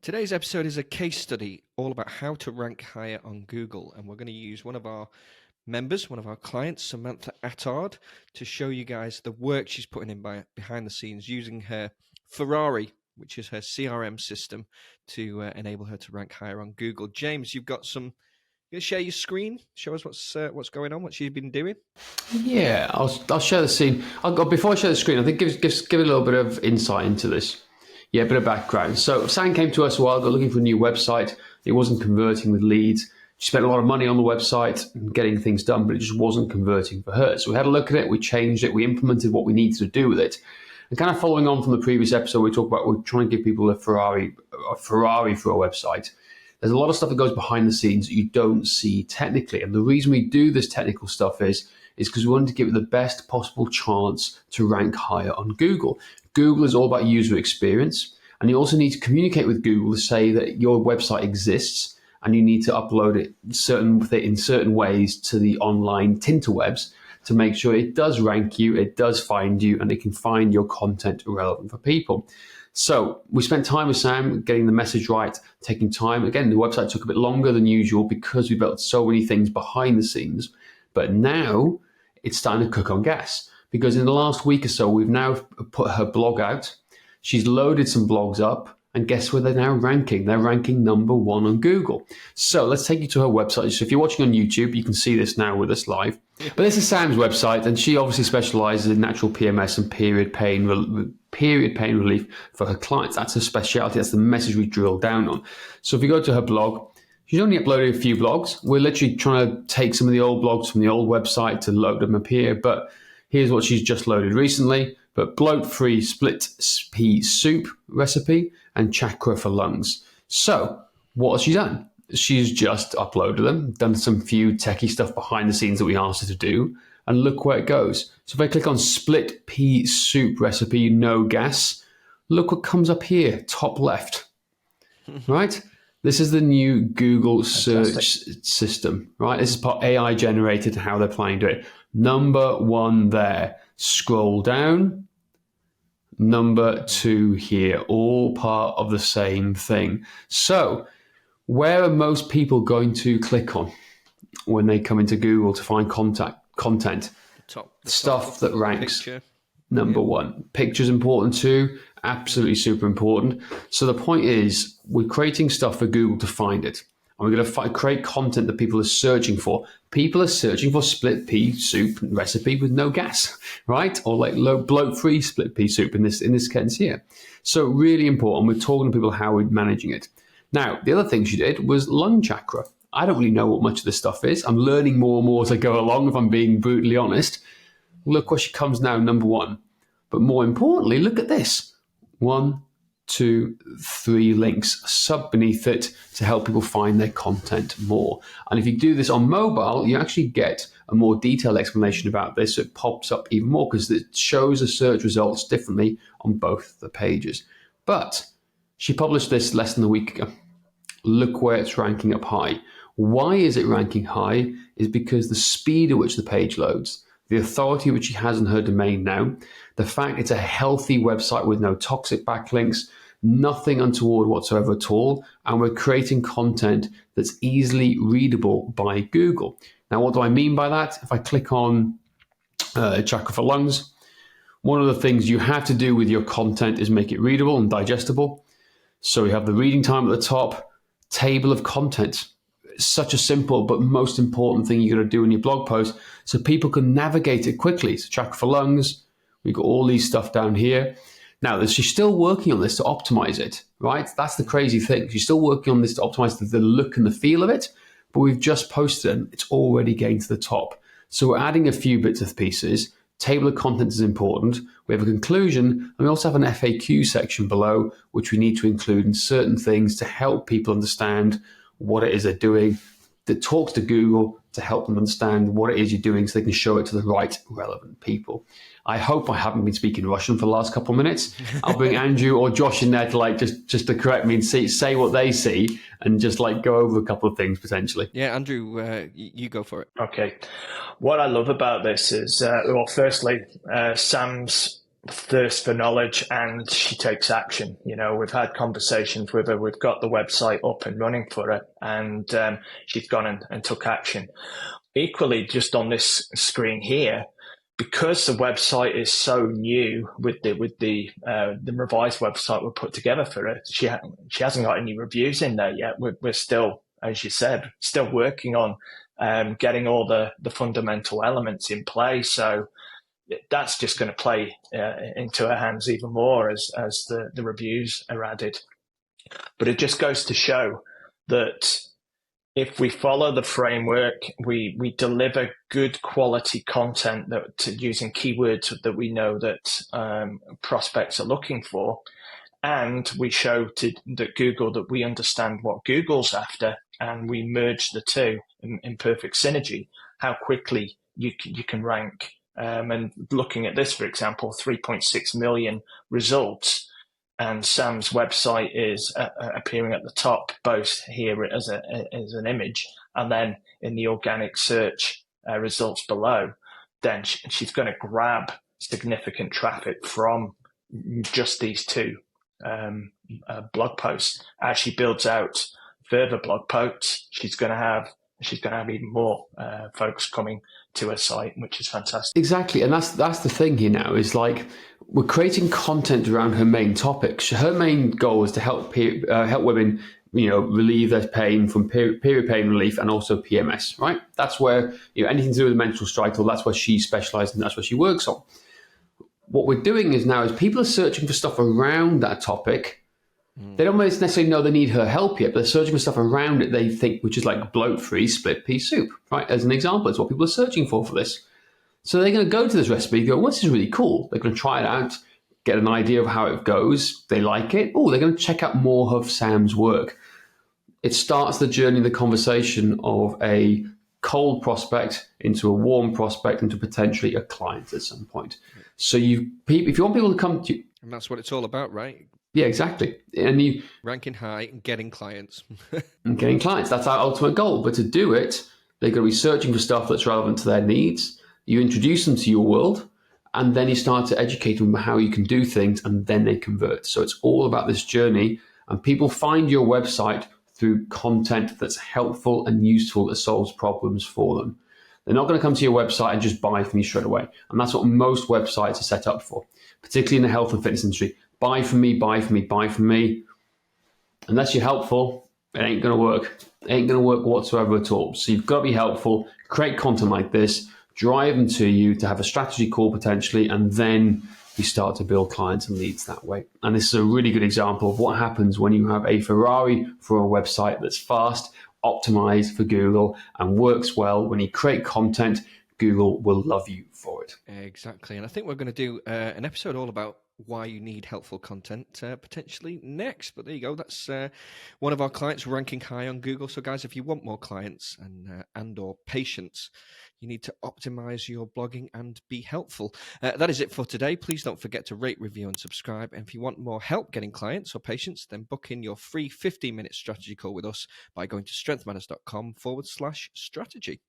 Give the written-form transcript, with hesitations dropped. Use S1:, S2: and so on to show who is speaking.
S1: Today's episode is a case study all about how to rank higher on Google, and we're going to use one of our members, one of our clients, Samantha Attard, to show you guys the work she's putting in behind the scenes using her Ferrari, which is her CRM system, to enable her to rank higher on Google. James, you've got some. You gonna share your screen? Show us what's going on, what she's been doing.
S2: Yeah, I'll share the scene. Before I share the screen, I think give a little bit of insight into this. Yeah, a bit of background. So Sam came to us a while ago looking for a new website. It wasn't converting with leads. She spent a lot of money on the website and getting things done, but it just wasn't converting for her. So we had a look at it, we changed it, we implemented what we needed to do with it. And kind of following on from the previous episode, we talked about we're trying to give people a Ferrari for a website. There's a lot of stuff that goes behind the scenes that you don't see technically. And the reason we do this technical stuff is because we want to give it the best possible chance to rank higher on Google. Google is all about user experience, and you also need to communicate with Google to say that your website exists, and you need to upload it in certain ways to the online tinterwebs to make sure it does rank you, it does find you, and it can find your content relevant for people. So we spent time with Sam getting the message right, taking time. Again, the website took a bit longer than usual because we built so many things behind the scenes, but now it's starting to cook on gas. Because in the last week or so, we've now put her blog out. She's loaded some blogs up, and guess where they're now ranking? They're ranking number 1 on Google. So let's take you to her website. So if you're watching on YouTube, you can see this now with us live. But this is Sam's website, and she obviously specializes in natural PMS and period pain relief for her clients. That's her specialty. That's the message we drill down on. So if you go to her blog, she's only uploaded a few blogs. We're literally trying to take some of the old blogs from the old website to load them up here, but here's what she's just loaded recently, but bloat-free split pea soup recipe and chakra for lungs. So what has she done? She's just uploaded them, done some few techie stuff behind the scenes that we asked her to do, and look where it goes. So if I click on split pea soup recipe, no gas, look what comes up here, top left, right? This is the new Google search system, right? This is part AI generated, how they're planning to do it. Number 1 there. Scroll down. Number 2 here. All part of the same thing. So, where are most people going to click on when they come into Google to find content? The stuff that ranks. Picture. Number 1. Picture's important too. Absolutely super important. So the point is, we're creating stuff for Google to find it. And we're going to create content that people are searching for. People are searching for split pea soup recipe with no gas, right? Or like low bloat-free split pea soup in this case here. So really important. We're talking to people how we're managing it. Now, the other thing she did was lung chakra. I don't really know what much of this stuff is. I'm learning more and more as I go along, if I'm being brutally honest. Look where she comes now, number 1. But more importantly, look at this. 1, 2, 3 links sub beneath it to help people find their content more. And if you do this on mobile, you actually get a more detailed explanation about this. So it pops up even more because it shows the search results differently on both the pages. But she published this less than a week ago. Look where it's ranking up high. Why is it ranking high? Is because the speed at which the page loads, the authority which she has on her domain now, the fact it's a healthy website with no toxic backlinks, nothing untoward whatsoever at all, and we're creating content that's easily readable by Google. Now, what do I mean by that? If I click on chakra for lungs, one of the things you have to do with your content is make it readable and digestible. So we have the reading time at the top, table of contents. Such a simple but most important thing you got to do in your blog post so people can navigate it quickly. So chakra for lungs, we've got all these stuff down here. Now, she's still working on this to optimize it, right? That's the crazy thing. She's still working on this to optimize the look and the feel of it, but we've just posted it and it's already getting to the top. So we're adding a few bits of pieces. Table of contents is important. We have a conclusion, and we also have an FAQ section below, which we need to include in certain things to help people understand what it is they're doing, that talks to Google to help them understand what it is you're doing so they can show it to the right relevant people. I hope I haven't been speaking Russian for the last couple of minutes. I'll bring Andrew or Josh in there to just to correct me and say what they see and just go over a couple of things potentially.
S1: Yeah, Andrew, you go for it.
S3: Okay. What I love about this is, well, firstly, Sam's thirst for knowledge, and she takes action. We've had conversations with her. We've got the website up and running for her, and she's gone and took action. Equally, just on this screen here, because the website is so new with the revised website we put together for her, she hasn't got any reviews in there yet. We're still, as you said, still working on getting all the fundamental elements in place. So that's just going to play into her hands even more as the reviews are added. But it just goes to show that if we follow the framework, we deliver good quality content using keywords that we know that prospects are looking for, and we show to Google that we understand what Google's after, and we merge the two in perfect synergy, how quickly you can rank. And looking at this, for example, 3.6 million results, and Sam's website is appearing at the top, both here as an image, and then in the organic search results below. Then she's going to grab significant traffic from just these two blog posts. As she builds out further blog posts, she's going to have even more folks coming to her site, which is fantastic.
S2: Exactly, and that's the thing here now, is like we're creating content around her main topics. Her main goal is to help women, relieve their pain from period pain relief and also PMS. Right, that's where anything to do with the menstrual cycle. That's where she specialises and that's what she works on. What we're doing is people are searching for stuff around that topic. They don't necessarily know they need her help yet, but they're searching for stuff around it they think, which is like bloat-free split pea soup, right? As an example, it's what people are searching for this. So they're going to go to this recipe and go, well, this is really cool. They're going to try it out, get an idea of how it goes. They like it. Oh, they're going to check out more of Sam's work. It starts the journey, the conversation of a cold prospect into a warm prospect into potentially a client at some point. So if you want people to come to you,
S1: and that's what it's all about, right?
S2: Yeah, exactly. And you
S1: ranking high and getting clients.
S2: That's our ultimate goal. But to do it, they're going to be searching for stuff that's relevant to their needs. You introduce them to your world, and then you start to educate them about how you can do things, and then they convert. So it's all about this journey, and people find your website through content that's helpful and useful that solves problems for them. They're not going to come to your website and just buy from you straight away. And that's what most websites are set up for, particularly in the health and fitness industry. Buy from me, buy from me, buy from me. Unless you're helpful, it ain't going to work. It ain't going to work whatsoever at all. So you've got to be helpful, create content like this, drive them to you to have a strategy call potentially, and then you start to build clients and leads that way. And this is a really good example of what happens when you have a Ferrari for a website that's fast, optimized for Google, and works well. When you create content, Google will love you for it.
S1: Exactly. And I think we're going to do an episode all about why you need helpful content potentially next. But there you go. That's one of our clients ranking high on Google. So guys, if you want more clients and or patience, you need to optimize your blogging and be helpful. That is it for today. Please don't forget to rate, review, and subscribe. And if you want more help getting clients or patients, then book in your free 15-minute strategy call with us by going to strengthmatters.com/strategy.